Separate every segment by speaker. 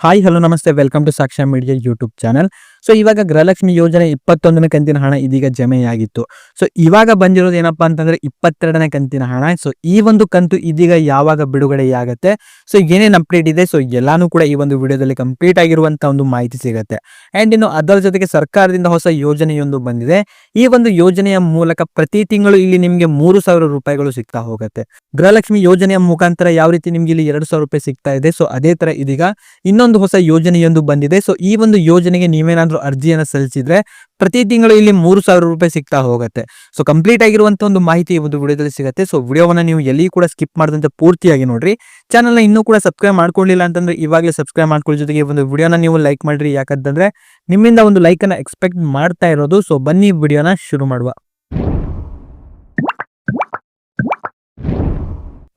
Speaker 1: Hi hello ನಮಸ್ತೆ, welcome to Saksha media YouTube channel. So ಇವಾಗ ಗೃಹಲಕ್ಷ್ಮಿ ಯೋಜನೆ 21ನೇ ಕಂತಿನ ಹಣ ಇದೀಗ ಜಮೆಯಾಗಿತ್ತು. ಸೊ ಇವಾಗ ಬಂದಿರೋದು ಏನಪ್ಪಾ ಅಂತಂದ್ರೆ 22ನೇ ಕಂತಿನ ಹಣ. ಸೊ ಈ ಒಂದು ಕಂತು ಇದೀಗ ಯಾವಾಗ ಬಿಡುಗಡೆಯಾಗತ್ತೆ, ಸೊ ಏನೇನು ಅಪ್ಡೇಟ್ ಇದೆ, ಸೊ ಎಲ್ಲಾನು ಕೂಡ ಈ ಒಂದು ವಿಡಿಯೋದಲ್ಲಿ ಕಂಪ್ಲೀಟ್ ಆಗಿರುವಂತ ಒಂದು ಮಾಹಿತಿ ಸಿಗುತ್ತೆ. ಅಂಡ್ ಇನ್ನು ಅದರ ಜೊತೆಗೆ ಸರ್ಕಾರದಿಂದ ಹೊಸ ಯೋಜನೆಯೊಂದು ಬಂದಿದೆ. ಈ ಒಂದು ಯೋಜನೆಯ ಮೂಲಕ ಪ್ರತಿ ತಿಂಗಳು ಇಲ್ಲಿ ನಿಮಗೆ 3,000 ರೂಪಾಯಿಗಳು ಸಿಗ್ತಾ ಹೋಗುತ್ತೆ. ಗೃಹಲಕ್ಷ್ಮಿ ಯೋಜನೆಯ ಮುಖಾಂತರ ಯಾವ ರೀತಿ ನಿಮ್ಗೆ ಇಲ್ಲಿ 2,000 ರೂಪಾಯಿ ಸಿಗ್ತಾ ಇದೆ, ಸೊ ಅದೇ ತರ ಇದೀಗ ಇನ್ನೊಂದು ಹೊಸ ಯೋಜನೆಯೊಂದು ಬಂದಿದೆ. ಸೊ ಈ ಒಂದು ಯೋಜನೆಗೆ ನೀವೇನಾದ್ರೂ ಅರ್ಜಿಯನ್ನು ಸಲ್ಲಿಸಿದ್ರೆ ಪ್ರತಿ ತಿಂಗಳು ಇಲ್ಲಿ 3,000 ರೂಪಾಯಿ ಸಿಗ್ತಾ ಹೋಗುತ್ತೆ. ಸೊ ಕಂಪ್ಲೀಟ್ ಆಗಿರುವಂತ ಒಂದು ಮಾಹಿತಿ ಈ ಒಂದು ವಿಡಿಯೋದಲ್ಲಿ ಸಿಗುತ್ತೆ. ಸೊ ವಿಡಿಯೋವನ್ನ ನೀವು ಎಲ್ಲಿ ಕೂಡ ಸ್ಕಿಪ್ ಮಾಡದಂತೆ ಪೂರ್ತಿಯಾಗಿ ನೋಡ್ರಿ. ಚಾನಲ್ನ ಇನ್ನೂ ಕೂಡ ಸಬ್ಸ್ಕ್ರೈಬ್ ಮಾಡ್ಕೊಳ್ಳಿಲ್ಲ ಅಂತಂದ್ರೆ ಇವಾಗಲೇ ಸಬ್ಸ್ಕ್ರೈಬ್ ಮಾಡ್ಕೊಳ್ಳೋ ಜೊತೆಗೆ ಒಂದು ವಿಡಿಯೋನ ನೀವು ಲೈಕ್ ಮಾಡ್ರಿ. ಯಾಕಂತಂದ್ರೆ ನಿಮ್ಮಿಂದ ಒಂದು ಲೈಕ್ ಅನ್ನ ಎಕ್ಸ್ಪೆಕ್ಟ್ ಮಾಡ್ತಾ ಇರೋದು. ಸೊ ಬನ್ನಿ ವಿಡಿಯೋನ ಶುರು ಮಾಡುವ.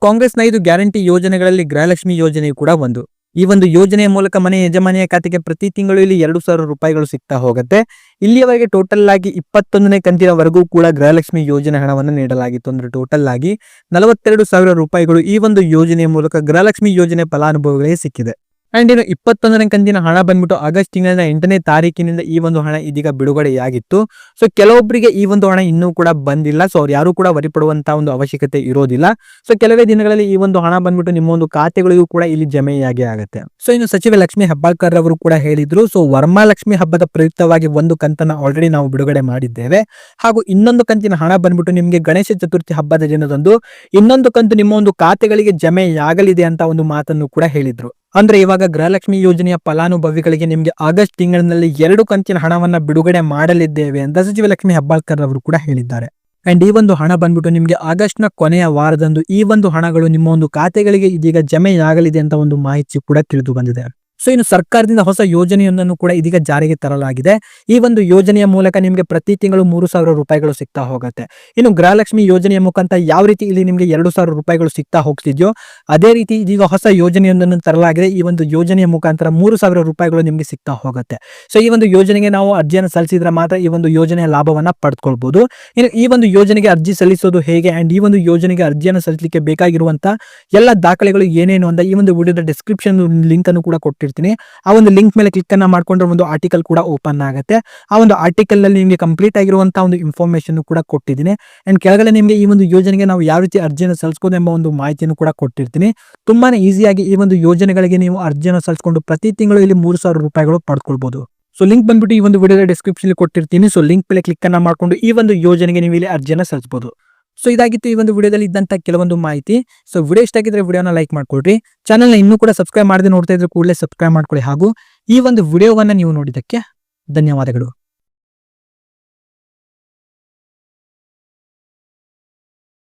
Speaker 1: ಕಾಂಗ್ರೆಸ್ನ 5 ಗ್ಯಾರಂಟಿ ಯೋಜನೆಗಳಲ್ಲಿ ಗೃಹಲಕ್ಷ್ಮಿ ಯೋಜನೆಯು ಕೂಡ ಒಂದು. ಈ ಒಂದು ಯೋಜನೆಯ ಮೂಲಕ ಮನೆ ಯಜಮಾನಿಯ ಖಾತೆಗೆ ಪ್ರತಿ ತಿಂಗಳು ಇಲ್ಲಿ 2,000 ರೂಪಾಯಿಗಳು ಸಿಗ್ತಾ ಹೋಗುತ್ತೆ. ಇಲ್ಲಿಯವರೆಗೆ ಟೋಟಲ್ ಆಗಿ 21ನೇ ಕಂತಿನವರೆಗೂ ಕೂಡ ಗೃಹಲಕ್ಷ್ಮಿ ಯೋಜನೆ ಹಣವನ್ನು ನೀಡಲಾಗಿತ್ತು. ಅಂದ್ರೆ ಟೋಟಲ್ ಆಗಿ 42,000 ರೂಪಾಯಿಗಳು ಈ ಒಂದು ಯೋಜನೆಯ ಮೂಲಕ ಗೃಹಲಕ್ಷ್ಮಿ ಯೋಜನೆ ಫಲಾನುಭವಿಗಳಿಗೆ ಸಿಕ್ಕಿದೆ. ಅಂಡ್ ಇನ್ನು 21ನೇ ಕಂತಿನ ಹಣ ಬಂದ್ಬಿಟ್ಟು ಆಗಸ್ಟ್ ತಿಂಗಳ 8ನೇ ತಾರೀಕಿನಿಂದ ಈ ಒಂದು ಹಣ ಇದೀಗ ಬಿಡುಗಡೆಯಾಗಿತ್ತು. ಸೊ ಕೆಲವೊಬ್ಬರಿಗೆ ಈ ಒಂದು ಹಣ ಇನ್ನೂ ಕೂಡ ಬಂದಿಲ್ಲ. ಸೊ ಅವ್ರು ಯಾರು ಕೂಡ ವರಿಪಡುವಂತ ಒಂದು ಅವಶ್ಯಕತೆ ಇರೋದಿಲ್ಲ. ಸೊ ಕೆಲವೇ ದಿನಗಳಲ್ಲಿ ಈ ಒಂದು ಹಣ ಬಂದ್ಬಿಟ್ಟು ನಿಮ್ಮ ಒಂದು ಖಾತೆಗಳಿಗೂ ಕೂಡ ಇಲ್ಲಿ ಜಮೆಯಾಗಿ ಆಗುತ್ತೆ. ಸೊ ಇನ್ನು ಸಚಿವ ಲಕ್ಷ್ಮೀ ಹೆಬ್ಬಾಳ್ಕರ್ ಅವರು ಕೂಡ ಹೇಳಿದ್ರು. ಸೊ ವರಮಹಾಲಕ್ಷ್ಮಿ ಹಬ್ಬದ ಪ್ರಯುಕ್ತವಾಗಿ ಒಂದು ಕಂತನ್ನ ಆಲ್ರೆಡಿ ನಾವು ಬಿಡುಗಡೆ ಮಾಡಿದ್ದೇವೆ. ಹಾಗೂ ಇನ್ನೊಂದು ಕಂತಿನ ಹಣ ಬಂದ್ಬಿಟ್ಟು ನಿಮ್ಗೆ ಗಣೇಶ ಚತುರ್ಥಿ ಹಬ್ಬದ ದಿನದಂದು ಇನ್ನೊಂದು ಕಂತು ನಿಮ್ಮ ಒಂದು ಖಾತೆಗಳಿಗೆ ಜಮೆಯಾಗಲಿದೆ ಅಂತ ಒಂದು ಮಾತನ್ನು ಕೂಡ ಹೇಳಿದ್ರು. ಅಂದ್ರೆ ಇವಾಗ ಗೃಹಲಕ್ಷ್ಮಿ ಯೋಜನೆಯ ಫಲಾನುಭವಿಗಳಿಗೆ ನಿಮ್ಗೆ ಆಗಸ್ಟ್ ತಿಂಗಳಿನಲ್ಲಿ 2 ಕಂತಿನ ಹಣವನ್ನ ಬಿಡುಗಡೆ ಮಾಡಲಿದ್ದೇವೆ ಅಂತ ಸಚಿವ ಲಕ್ಷ್ಮೀ ಹೆಬ್ಬಾಳ್ಕರ್ ಅವರು ಕೂಡ ಹೇಳಿದ್ದಾರೆ. ಅಂಡ್ ಈ ಒಂದು ಹಣ ಬಂದ್ಬಿಟ್ಟು ನಿಮ್ಗೆ ಆಗಸ್ಟ್ ನ ಕೊನೆಯ ವಾರದಂದು ಈ ಒಂದು ಹಣಗಳು ನಿಮ್ಮ ಒಂದು ಖಾತೆಗಳಿಗೆ ಇದೀಗ ಜಮೆಯಾಗಲಿದೆ ಅಂತ ಒಂದು ಮಾಹಿತಿ ಕೂಡ ತಿಳಿದು ಬಂದಿದೆ. ಸೊ ಇನ್ನು ಸರ್ಕಾರದಿಂದ ಹೊಸ ಯೋಜನೆಯೊಂದನ್ನು ಕೂಡ ಇದೀಗ ಜಾರಿಗೆ ತರಲಾಗಿದೆ. ಈ ಒಂದು ಯೋಜನೆಯ ಮೂಲಕ ನಿಮಗೆ ಪ್ರತಿ ತಿಂಗಳು 3,000 ರೂಪಾಯಿಗಳು ಸಿಗ್ತಾ ಹೋಗುತ್ತೆ. ಇನ್ನು ಗೃಹಲಕ್ಷ್ಮಿ ಯೋಜನೆಯ ಮುಖಾಂತರ ಯಾವ ರೀತಿ ಇಲ್ಲಿ ನಿಮಗೆ 2,000 ರೂಪಾಯಿಗಳು ಸಿಗ್ತಾ ಹೋಗ್ತಿದ್ಯೋ ಅದೇ ರೀತಿ ಇದೀಗ ಹೊಸ ಯೋಜನೆಯೊಂದನ್ನು ತರಲಾಗಿದೆ. ಈ ಒಂದು ಯೋಜನೆಯ ಮುಖಾಂತರ 3,000 ರೂಪಾಯಿಗಳು ನಿಮಗೆ ಸಿಗ್ತಾ ಹೋಗುತ್ತೆ. ಸೊ ಈ ಒಂದು ಯೋಜನೆಗೆ ನಾವು ಅರ್ಜಿಯನ್ನು ಸಲ್ಲಿಸಿದ್ರೆ ಮಾತ್ರ ಈ ಒಂದು ಯೋಜನೆಯ ಲಾಭವನ್ನ ಪಡೆದುಕೊಳ್ಬಹುದು. ಇನ್ನು ಈ ಒಂದು ಯೋಜನೆಗೆ ಅರ್ಜಿ ಸಲ್ಲಿಸೋದು ಹೇಗೆ ಅಂಡ್ ಈ ಒಂದು ಯೋಜನೆಗೆ ಅರ್ಜಿಯನ್ನು ಸಲ್ಲಿಸಲಿಕ್ಕೆ ಬೇಕಾಗಿರುವಂತ ಎಲ್ಲ ದಾಖಲೆಗಳು ಏನೇನು ಅಂತ ಈ ಒಂದು ವಿಡಿಯೋದ ಡಿಸ್ಕ್ರಿಪ್ಷನ್ ಲಿಂಕ್ ಅನ್ನು ಕೂಡ ಕೊಟ್ಟಿರ್ತೀನಿ. ಆ ಒಂದು ಲಿಂಕ್ ಮೇಲೆ ಕ್ಲಿಕ್ ಅನ್ನ ಮಾಡ್ಕೊಂಡ್ರೆ ಒಂದು ಆರ್ಟಿಕಲ್ ಕೂಡ ಓಪನ್ ಆಗುತ್ತೆ. ಆ ಒಂದು ಆರ್ಟಿಕಲ್ ನಲ್ಲಿ ನಿಮಗೆ ಕಂಪ್ಲೀಟ್ ಆಗಿರುವಂತಹ ಒಂದು ಇನ್ಫಾರ್ಮೇಶನ್ ಕೂಡ ಕೊಟ್ಟಿದ್ದೀನಿ. ಅಂಡ್ ಕೆಳಗಡೆ ನಿಮಗೆ ಈ ಒಂದು ಯೋಜನೆಗೆ ನಾವು ಯಾವ ರೀತಿ ಅರ್ಜಿಯನ್ನು ಸಲ್ಲಿಸಬಹುದು ಎಂಬ ಒಂದು ಮಾಹಿತಿಯನ್ನು ಕೂಡ ಕೊಟ್ಟಿರ್ತೀನಿ. ತುಂಬಾನೇ ಈಸಿಯಾಗಿ ಈ ಒಂದು ಯೋಜನೆಗಳಿಗೆ ನೀವು ಅರ್ಜಿಯನ್ನು ಸಲ್ಲಿಸಿಕೊಂಡು ಪ್ರತಿ ತಿಂಗಳು ಇಲ್ಲಿ 3,000 ರೂಪಾಯಿಗಳು ಪಡ್ಕೊಳ್ಬಹುದು. ಸೊ ಲಿಂಕ್ ಬಂದ್ಬಿಟ್ಟು ಈ ಒಂದು ವಿಡಿಯೋದ ಡಿಸ್ಕ್ರಿಪ್ಷನ್ ಕೊಟ್ಟಿರ್ತೀನಿ. ಸೊ ಲಿಂಕ್ ಮೇಲೆ ಕ್ಲಿಕ್ ಅನ್ನ ಮಾಡ್ಕೊಂಡು ಈ ಒಂದು ಯೋಜನೆಗೆ ನೀವು ಇಲ್ಲಿ ಅರ್ಜಿಯನ್ನು ಸಲ್ಲಿಸಬಹುದು. ಸೊ ಇದಾಗಿತ್ತು ಈ ಒಂದು ವಿಡಿಯೋದಲ್ಲಿ ಇದ್ದಂತ ಕೆಲವೊಂದು ಮಾಹಿತಿ. ಸೊ ವಿಡಿಯೋ ಇಷ್ಟ ಆಗಿದ್ರೆ ವಿಡಿಯೋನ ಲೈಕ್ ಮಾಡ್ಕೊಳ್ರಿ. ಚಾನಲ್ನ ಇನ್ನೂ ಕೂಡ ಸಬ್ಸ್ಕ್ರೈಬ್ ಮಾಡದೆ ನೋಡ್ತಾ ಇದ್ರೆ ಕೂಡಲೇ ಸಬ್ಸ್ಕ್ರೈಬ್ ಮಾಡ್ಕೊಳ್ಳಿ. ಹಾಗೂ ಈ ಒಂದು ವಿಡಿಯೋವನ್ನ ನೀವು ನೋಡಿದ್ದಕ್ಕೆ ಧನ್ಯವಾದಗಳು.